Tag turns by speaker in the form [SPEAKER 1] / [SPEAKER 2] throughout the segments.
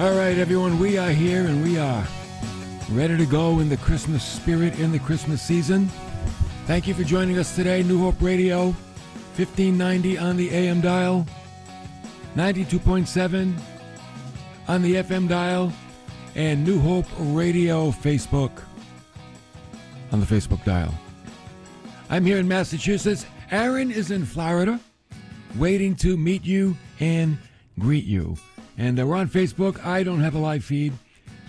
[SPEAKER 1] All right, everyone, we are here and we are ready to go in the Christmas spirit in the Christmas season. Thank you for joining us today. New Hope Radio, 1590 on the AM dial, 92.7 on the FM dial, and New Hope Radio Facebook on the Facebook dial. I'm here in Massachusetts. Aaron is in Florida, waiting to meet you and greet you. And we're on Facebook. I don't have a live feed,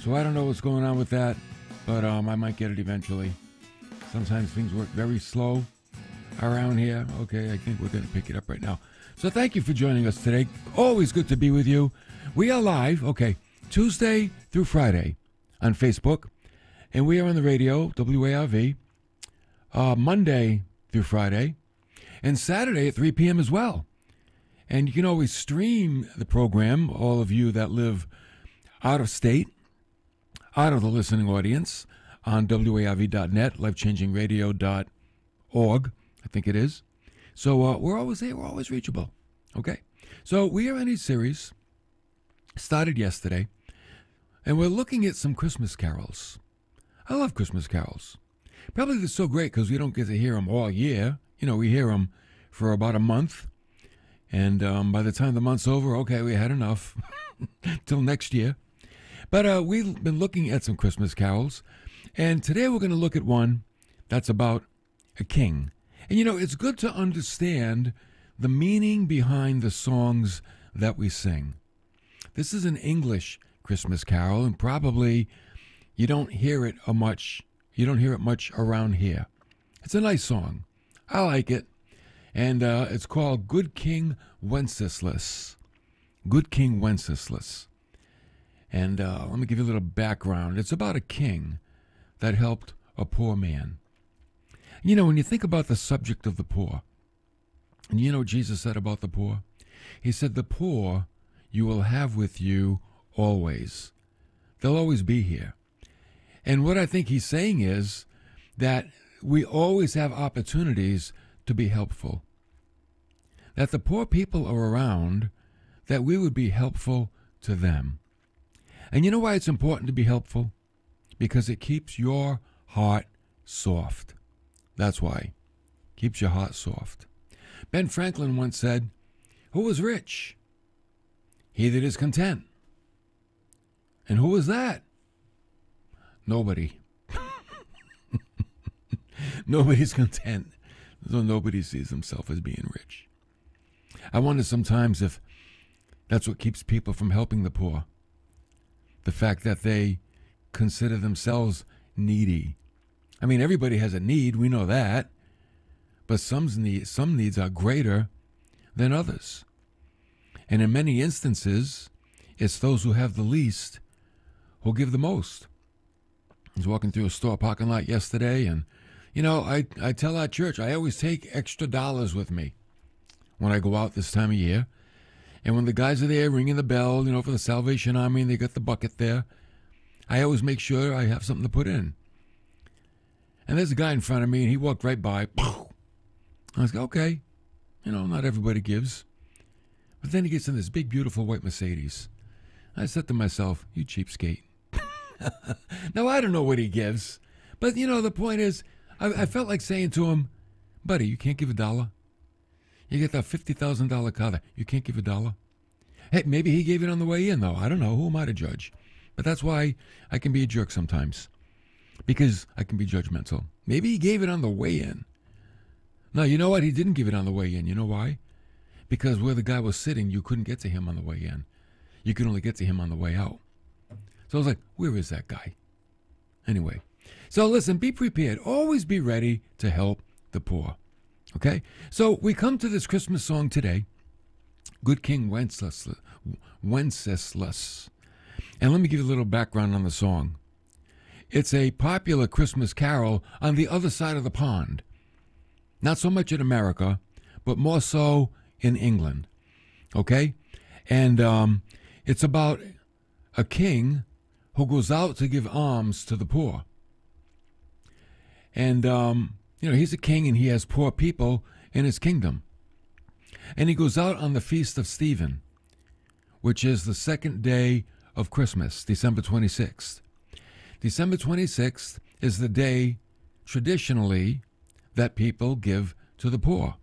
[SPEAKER 1] so I don't know what's going on with that, but I might get it eventually. Sometimes things work very slow around here. Okay, I think we're going to pick it up right now. So thank you for joining us today. Always good to be with you. We are live, Tuesday through Friday on Facebook, and we are on the radio, WARV, Monday through Friday, and Saturday at 3 p.m. as well. And you can always stream the program, all of you that live out of state, out of the listening audience, on WARV.net, lifechangingradio.org, I think it is. So we're always there, we're always reachable. Okay, so we are in a series, started yesterday, and we're looking at some Christmas carols. I love Christmas carols. Probably they're so great because we don't get to hear them all year. You know, we hear them for about a month. And by the time the month's over, okay, we had enough till next year. But we've been looking at some Christmas carols. And today we're going to look at one that's about a king. And, you know, it's good to understand the meaning behind the songs that we sing. This is an English Christmas carol, and probably you don't hear it much. You don't hear it much around here. It's a nice song. I like it. And it's called Good King Wenceslas. Good King Wenceslas. And let me give you a little background. It's about a king that helped a poor man. You know, when you think about the subject of the poor, and you know what Jesus said about the poor? He said, the poor you will have with you always. They'll always be here. And what I think he's saying is that we always have opportunities to be helpful. That the poor people are around, that we would be helpful to them. And you know why it's important to be helpful? Because it keeps your heart soft. That's why. Keeps your heart soft. Ben Franklin once said, who is rich? He that is content. And who is that? Nobody. Nobody's content. So nobody sees himself as being rich. I wonder sometimes if that's what keeps people from helping the poor. The fact that they consider themselves needy. I mean, everybody has a need, we know that. But some needs are greater than others. And in many instances, it's those who have the least who give the most. I was walking through a store parking lot yesterday, and you know, I tell our church, I always take extra dollars with me when I go out this time of year. And when the guys are there ringing the bell, you know, for the Salvation Army, and they got the bucket there, I always make sure I have something to put in. And there's a guy in front of me, and he walked right by. I was like, okay, you know, not everybody gives. But then he gets in this big, beautiful white Mercedes. I said to myself, you cheapskate. Now, I don't know what he gives. But, you know, the point is, I felt like saying to him, buddy, you can't give $1. You get that $50,000 car there. You can't give $1. Hey, maybe he gave it on the way in, though. I don't know. Who am I to judge? But that's why I can be a jerk sometimes. Because I can be judgmental. Maybe he gave it on the way in. No, you know what? He didn't give it on the way in. You know why? Because where the guy was sitting, you couldn't get to him on the way in. You could only get to him on the way out. So I was like, where is that guy? Anyway. So listen, be prepared. Always be ready to help the poor. Okay? So we come to this Christmas song today, Good King Wenceslas. And let me give you a little background on the song. It's a popular Christmas carol on the other side of the pond. Not so much in America, but more so in England. Okay? And it's about a king who goes out to give alms to the poor. And, you know, he's a king and he has poor people in his kingdom. And he goes out on the Feast of Stephen, which is the second day of Christmas, December 26th. December 26th is the day, traditionally, that people give to the poor.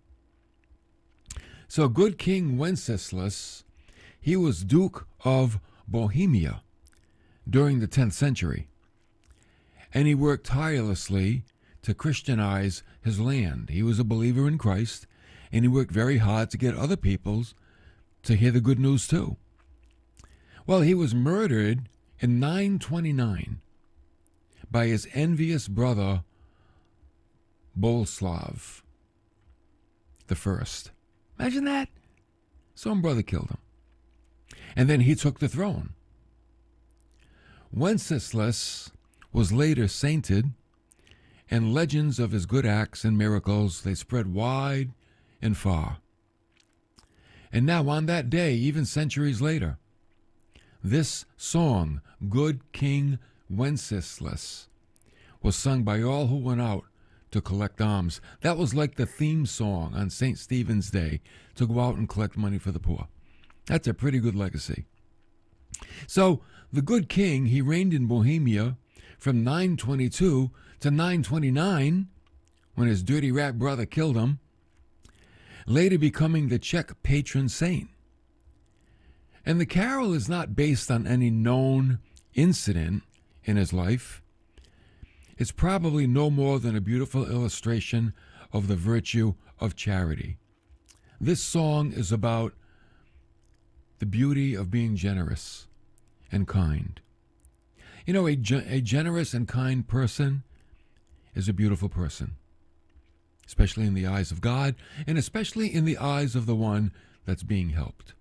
[SPEAKER 1] So good King Wenceslas, he was Duke of Bohemia during the 10th century, and he worked tirelessly to Christianize his land. He was a believer in Christ, and he worked very hard to get other peoples to hear the good news too. Well, he was murdered in 929 by his envious brother Boleslav I. Imagine that. Some brother killed him. And then he took the throne. Wenceslas was later sainted, and legends of his good acts and miracles, they spread wide and far. And now on that day, even centuries later, this song, Good King Wenceslas, was sung by all who went out to collect alms. That was like the theme song on St. Stephen's Day, to go out and collect money for the poor. That's a pretty good legacy. So the good king, he reigned in Bohemia from 922 to 929, when his dirty rat brother killed him, later becoming the Czech patron saint. And the carol is not based on any known incident in his life. It's probably no more than a beautiful illustration of the virtue of charity. This song is about the beauty of being generous and kind. You know, a generous and kind person is a beautiful person, especially in the eyes of God, and especially in the eyes of the one that's being helped.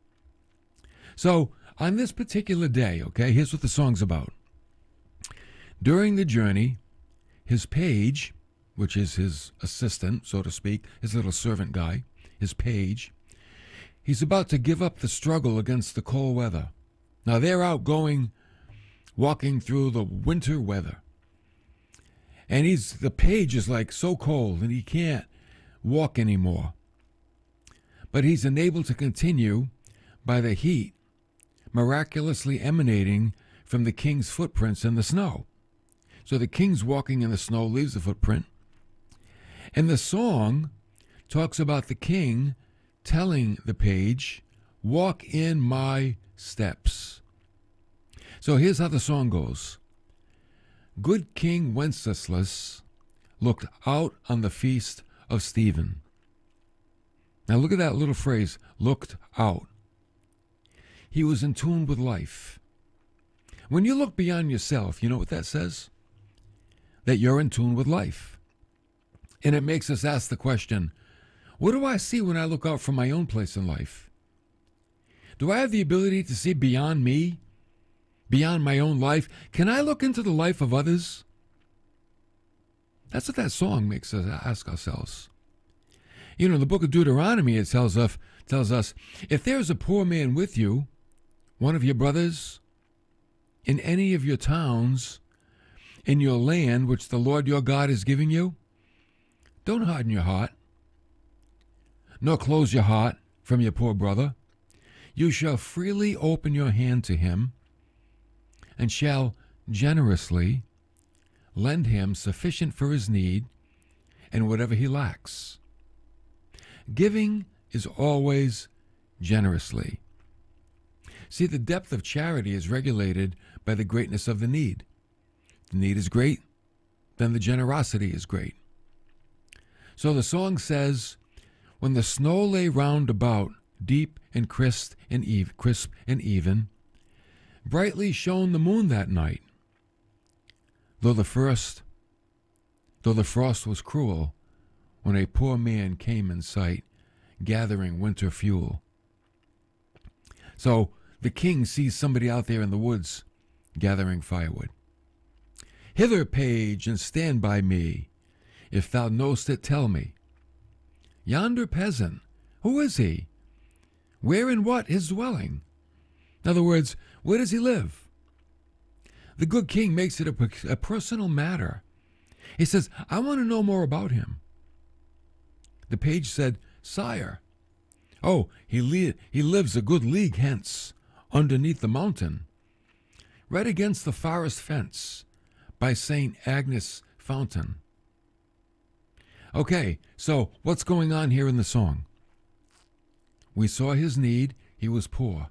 [SPEAKER 1] So, on this particular day, okay, here's what the song's about. During the journey, his page, which is his assistant, so to speak, his little servant guy, his page, he's about to give up the struggle against the cold weather. Now they're out walking through the winter weather. And the page is like so cold and he can't walk anymore. But he's enabled to continue by the heat miraculously emanating from the king's footprints in the snow. So the king's walking in the snow, leaves a footprint. And the song talks about the king telling the page, walk in my steps. So here's how the song goes. Good King Wenceslas looked out on the feast of Stephen. Now look at that little phrase, looked out. He was in tune with life. When you look beyond yourself, you know what that says? That you're in tune with life. And it makes us ask the question, what do I see when I look out from my own place in life? Do I have the ability to see beyond me, beyond my own life? Can I look into the life of others? That's what that song makes us ask ourselves. You know, in the book of Deuteronomy, it tells us, if there's a poor man with you, one of your brothers, in any of your towns, in your land, which the Lord your God is giving you, don't harden your heart, nor close your heart from your poor brother. You shall freely open your hand to him, and shall generously lend him sufficient for his need and whatever he lacks. Giving is always generously. See, the depth of charity is regulated by the greatness of the need. The need is great, then the generosity is great. So the song says, when the snow lay round about, deep and crisp and even, brightly shone the moon that night. Though the frost was cruel, when a poor man came in sight, gathering winter fuel. So the king sees somebody out there in the woods gathering firewood. Hither, page, and stand by me. If thou knowst it, tell me. Yonder peasant, who is he? Where and what his dwelling? In other words, where does he live? The good king makes it a personal matter. He says, I want to know more about him. The page said, Sire, oh, he lives a good league hence, underneath the mountain. right against the forest fence by St. Agnes Fountain. Okay, so what's going on here in the song? We saw his need, he was poor.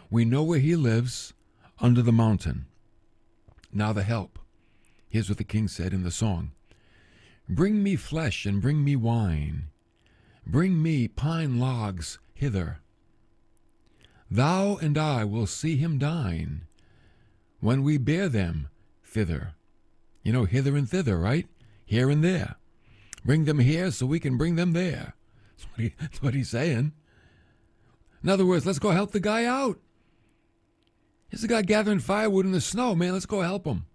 [SPEAKER 1] We know where he lives, under the mountain. Now the help. Here's what the king said in the song. Bring me flesh and bring me wine. Bring me pine logs hither. Thou and I will see him dine when we bear them thither. You know, hither and thither, right? Here and there. Bring them here so we can bring them there. That's what he's saying. In other words, let's go help the guy out. Here's the guy gathering firewood in the snow, man. Let's go help him.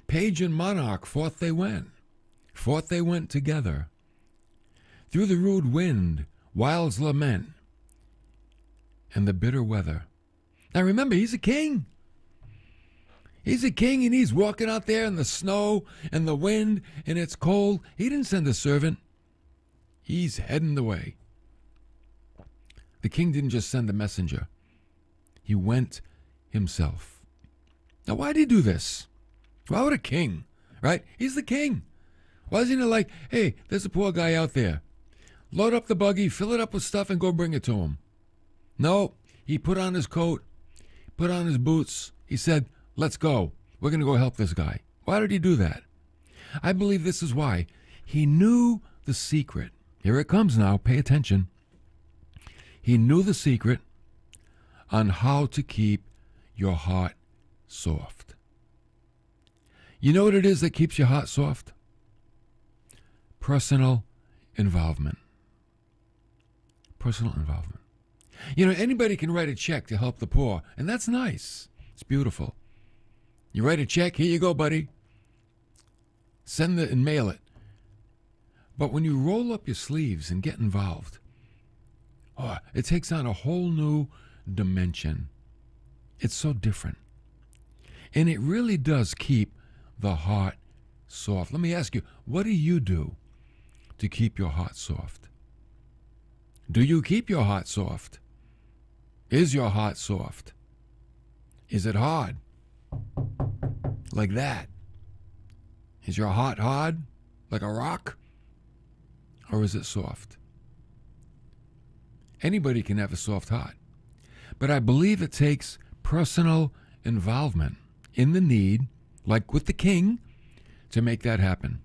[SPEAKER 1] Page and monarch, forth they went. Forth they went together. Through the rude wind, wild's lament, and the bitter weather. Now remember, he's a king. He's a king, and he's walking out there in the snow and the wind, and it's cold. He didn't send a servant. He's heading the way. The king didn't just send a messenger. He went himself. Now, why did he do this? Why would a king, right? He's the king. Why isn't he like, hey, there's a poor guy out there. Load up the buggy, fill it up with stuff, and go bring it to him. No, he put on his coat, put on his boots. He said, let's go. We're going to go help this guy. Why did he do that? I believe this is why. He knew the secret. Here it comes now. Pay attention. He knew the secret on how to keep your heart soft. You know what it is that keeps your heart soft? Personal involvement. Personal involvement. You know, anybody can write a check to help the poor, and that's nice. It's beautiful. You write a check, here you go, buddy. Send it and mail it. But when you roll up your sleeves and get involved, oh, it takes on a whole new dimension. It's so different. And it really does keep the heart soft. Let me ask you, what do you do to keep your heart soft? Do you keep your heart soft? Is your heart soft? Is it hard? Like that? Is your heart hard? Like a rock? Or is it soft? Anybody can have a soft heart. But I believe it takes personal involvement in the need, like with the king, to make that happen.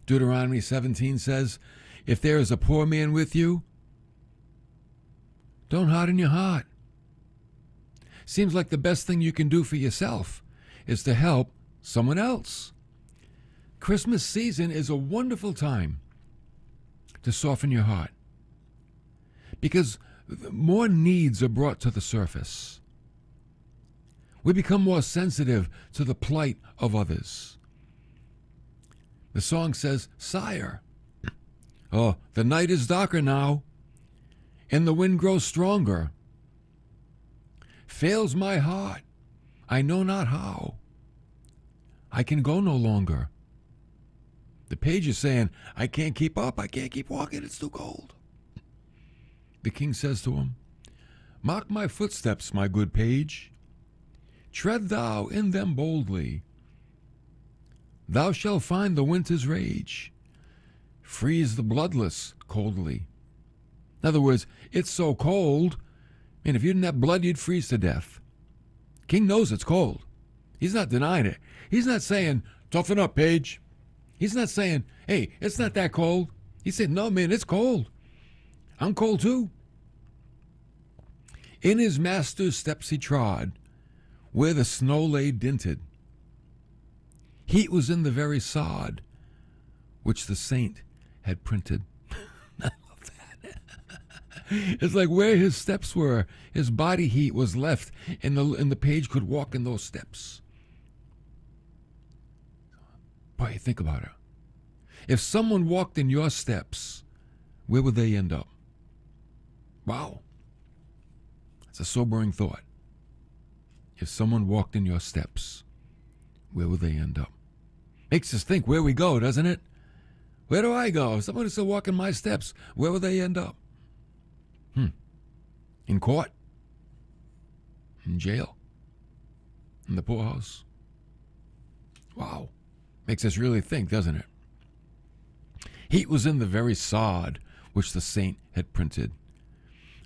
[SPEAKER 1] Deuteronomy 17 says, if there is a poor man with you, don't harden your heart. Seems like the best thing you can do for yourself is to help someone else. Christmas season is a wonderful time to soften your heart because more needs are brought to the surface. We become more sensitive to the plight of others. The song says, Sire, oh, the night is darker now, and the wind grows stronger. Fails my heart, I know not how. I can go no longer. The page is saying, I can't keep up, I can't keep walking, it's too cold. The king says to him, mark my footsteps, my good page. Tread thou in them boldly. Thou shalt find the winter's rage. Freeze the bloodless coldly. In other words, it's so cold, and if you didn't have blood, you'd freeze to death. King knows it's cold. He's not denying it. He's not saying, toughen up, page. He's not saying, hey, it's not that cold. He said, no, man, it's cold. I'm cold too. In his master's steps he trod, where the snow lay dinted. Heat was in the very sod which the saint had printed. I love that. It's like where his steps were, his body heat was left, and the page could walk in those steps. Boy, think about it. If someone walked in your steps, where would they end up? Wow. It's a sobering thought. If someone walked in your steps, where would they end up? Makes us think where we go, doesn't it? Where do I go? If somebody's still walking my steps, where will they end up? In court? in jail, in the poorhouse. Wow. Makes us really think, doesn't it? Heat was in the very sod which the saint had printed.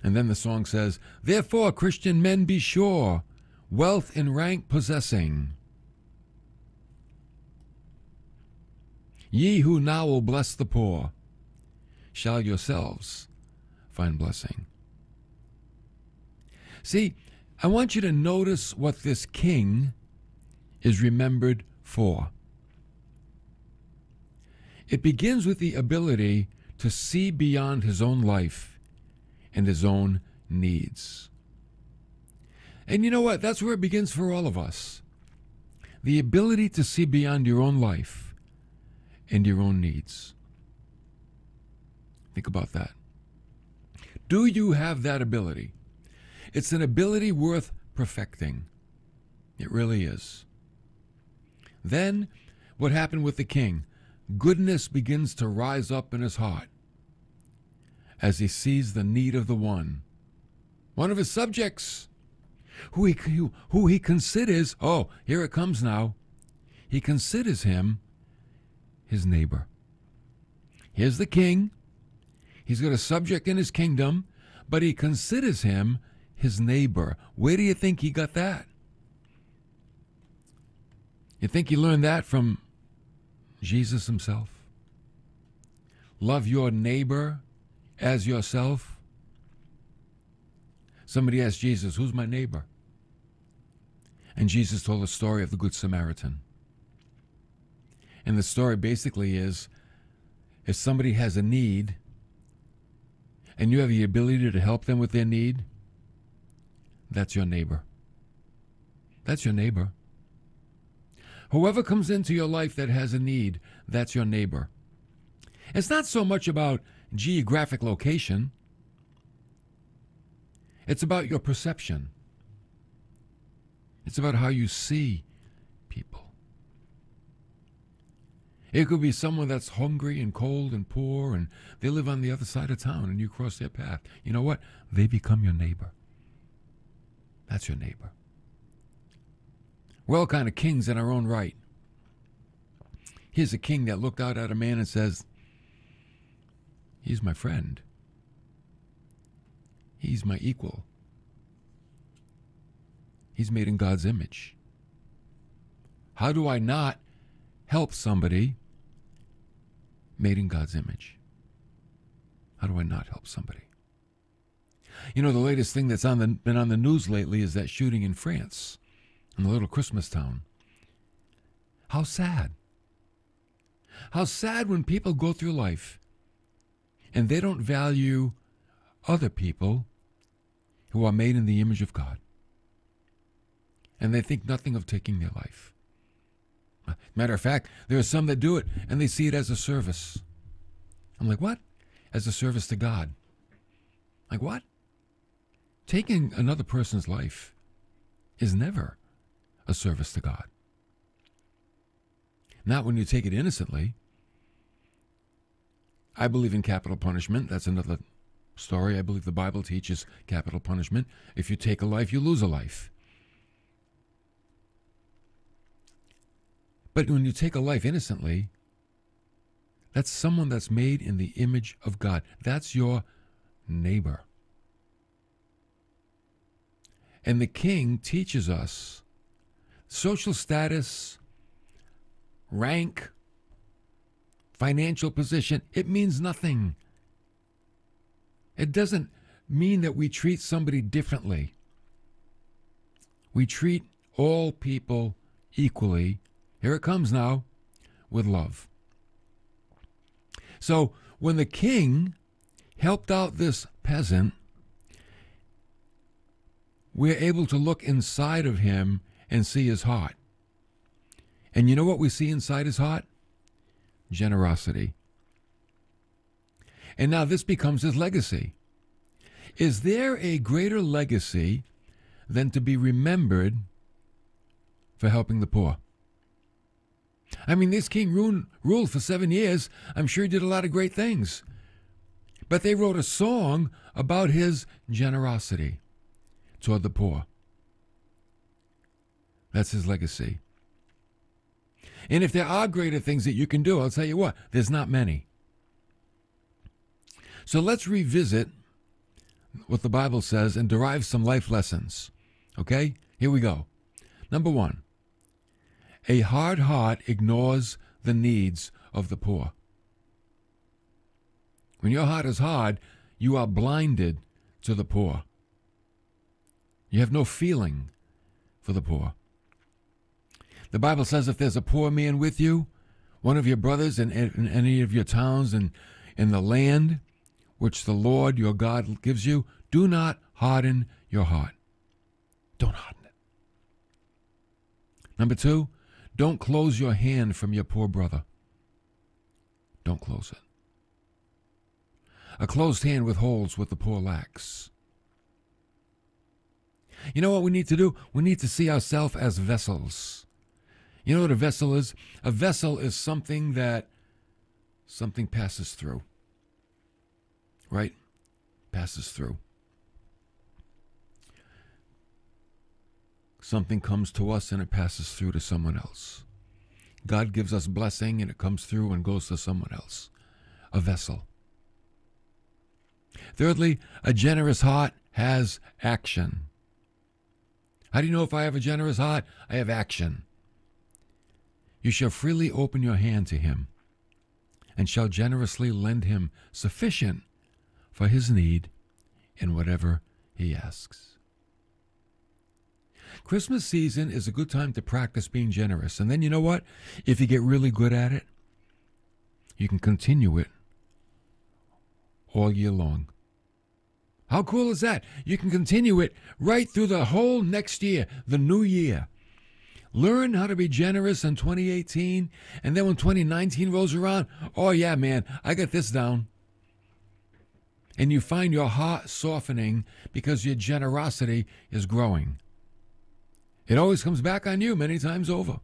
[SPEAKER 1] And then the song says, therefore, Christian men, be sure, wealth and rank possessing, ye who now will bless the poor, shall yourselves find blessing. See, I want you to notice what this king is remembered for. It begins with the ability to see beyond his own life and his own needs. And you know what? That's where it begins for all of us. The ability to see beyond your own life and your own needs. Think about that. Do you have that ability? It's an ability worth perfecting. It really is. Then, what happened with the king? Goodness begins to rise up in his heart as he sees the need of the one of his subjects, who he considers, oh, here it comes now, he considers him his neighbor. Here's the king. He's got a subject in his kingdom, but he considers him his neighbor. Where do you think he got that? You think he learned that from Jesus himself? Love your neighbor as yourself. Somebody asked Jesus, who's my neighbor? And Jesus told the story of the Good Samaritan. And the story basically is, if somebody has a need and you have the ability to help them with their need, that's your neighbor. That's your neighbor. Whoever comes into your life that has a need, that's your neighbor. It's not so much about geographic location. It's about your perception. It's about how you see people. It could be someone that's hungry and cold and poor, and they live on the other side of town, and you cross their path. You know what? They become your neighbor. That's your neighbor. We're all kind of kings in our own right. Here's a king that looked out at a man and says, he's my friend. He's my equal. He's made in God's image. How do I not help somebody made in God's image? How do I not help somebody? You know, the latest thing that's been on the news lately is that shooting in France, in the little Christmas town. How sad. How sad when people go through life and they don't value other people who are made in the image of God. And they think nothing of taking their life. Matter of fact, there are some that do it and they see it as a service. I'm like, what? As a service to God. Like what? Taking another person's life is never a service to God. Not when you take it innocently. I believe in capital punishment. That's another story. I believe the Bible teaches capital punishment. If you take a life, you lose a life. But when you take a life innocently, that's someone that's made in the image of God. That's your neighbor. And the king teaches us social status, rank, financial position, it means nothing. It doesn't mean that we treat somebody differently. We treat all people equally. Here it comes now, with love. So when the king helped out this peasant, we're able to look inside of him and see his heart. And you know what we see inside his heart? Generosity. And now this becomes his legacy. Is there a greater legacy than to be remembered for helping the poor? I mean, this king ruled for 7 years. I'm sure he did a lot of great things. But they wrote a song about his generosity toward the poor. That's his legacy. And if there are greater things that you can do, I'll tell you what, there's not many. So let's revisit what the Bible says and derive some life lessons. Okay? Here we go. Number one, a hard heart ignores the needs of the poor. When your heart is hard, you are blinded to the poor. You have no feeling for the poor. The Bible says if there's a poor man with you, one of your brothers in any of your towns and in the land which the Lord your God gives you, do not harden your heart. Don't harden it. Number two, don't close your hand from your poor brother. Don't close it. A closed hand withholds what the poor lacks. You know what we need to do? We need to see ourselves as vessels. You know what a vessel is? A vessel is something that something passes through. Right? Passes through. Something comes to us and it passes through to someone else. God gives us blessing and it comes through and goes to someone else. A vessel. Thirdly, a generous heart has action. How do you know if I have a generous heart? I have action. You shall freely open your hand to him, and shall generously lend him sufficient for his need in whatever he asks. Christmas season is a good time to practice being generous. And then you know what? If you get really good at it, you can continue it all year long. How cool is that? You can continue it right through the whole next year, the new year. Learn how to be generous in 2018, and then when 2019 rolls around, oh yeah, man, I got this down. And you find your heart softening because your generosity is growing. It always comes back on you many times over.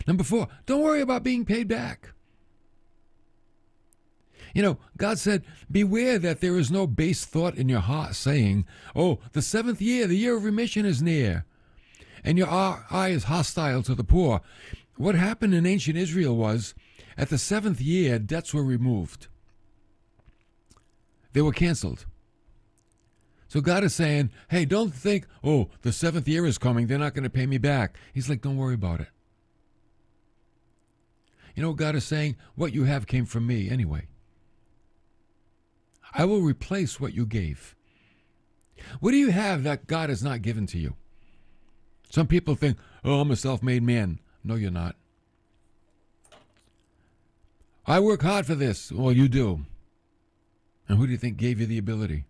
[SPEAKER 1] Number four, don't worry about being paid back. You know, God said, beware that there is no base thought in your heart saying, oh, the seventh year, the year of remission is near, and your eye is hostile to the poor. What happened in ancient Israel was, at the seventh year, debts were removed. They were canceled. So God is saying, hey, don't think, oh, the seventh year is coming, they're not going to pay me back. He's like, don't worry about it. You know what God is saying? What you have came from me anyway. I will replace what you gave. What do you have that God has not given to you? Some people think, oh, I'm a self-made man. No, you're not. I work hard for this. Well, you do. And who do you think gave you the ability?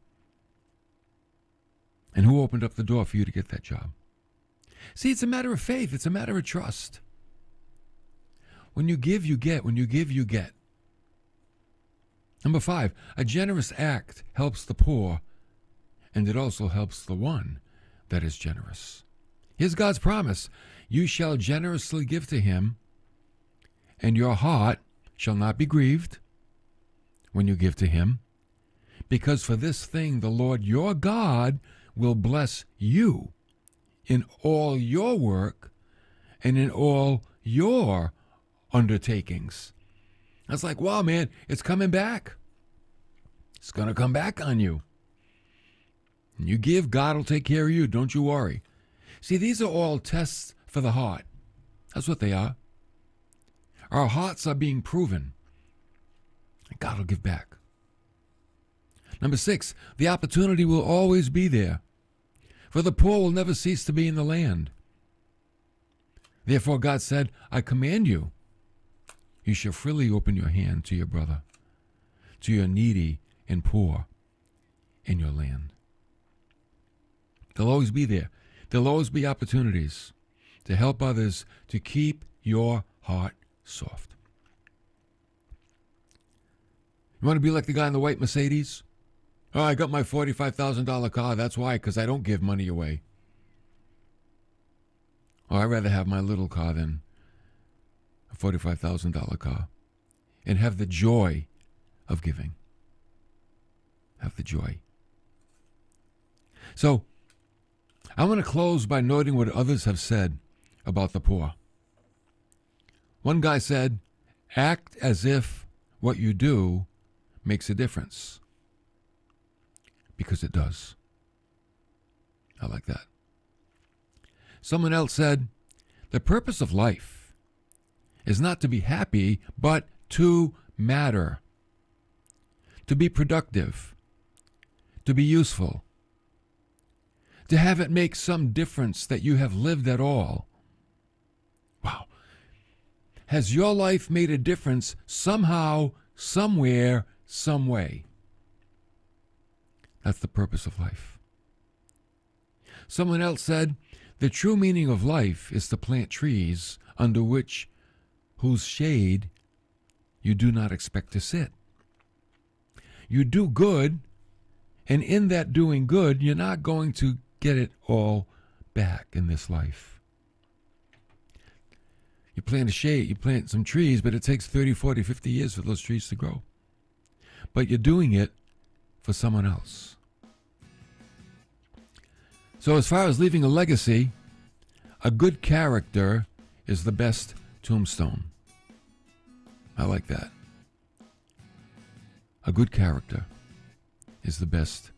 [SPEAKER 1] And who opened up the door for you to get that job? See, it's a matter of faith. It's a matter of trust. When you give, you get. When you give, you get. Number five, a generous act helps the poor, and it also helps the one that is generous. Here's God's promise. You shall generously give to him, and your heart shall not be grieved when you give to him, because for this thing the Lord your God will bless you in all your work and in all your undertakings. I was like, wow, man, it's coming back. It's going to come back on you. And you give, God will take care of you. Don't you worry. See, these are all tests for the heart. That's what they are. Our hearts are being proven. And God will give back. Number six, the opportunity will always be there. For the poor will never cease to be in the land. Therefore, God said, I command you, you shall freely open your hand to your brother, to your needy and poor in your land. They'll always be there. There'll always be opportunities to help others, to keep your heart soft. You want to be like the guy in the white Mercedes? Oh, I got my $45,000 car. That's why, because I don't give money away. Oh, I'd rather have my little car than a $45,000 car, and have the joy of giving. Have the joy. So, I want to close by noting what others have said about the poor. One guy said, act as if what you do makes a difference. Because it does. I like that. Someone else said, the purpose of life is not to be happy, but to matter. To be productive. To be useful. To have it make some difference that you have lived at all. Wow. Has your life made a difference somehow, somewhere, some way? That's the purpose of life. Someone else said, the true meaning of life is to plant trees under whose shade you do not expect to sit. You do good, and in that doing good, you're not going to get it all back in this life. You plant a shade, you plant some trees, but it takes 30, 40, 50 years for those trees to grow. But you're doing it for someone else. So as far as leaving a legacy, a good character is the best tombstone. I like that. A good character is the best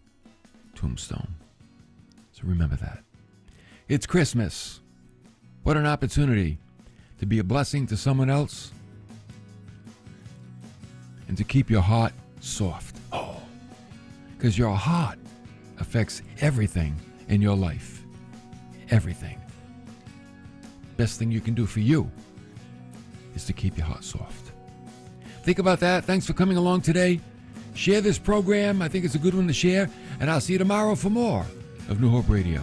[SPEAKER 1] tombstone. So remember that. It's Christmas. What an opportunity to be a blessing to someone else and to keep your heart soft. Oh, because your heart affects everything in your life. Everything. Best thing you can do for you is to keep your heart soft. Think about that. Thanks for coming along today. Share this program. I think it's a good one to share. And I'll see you tomorrow for more of New Hope Radio.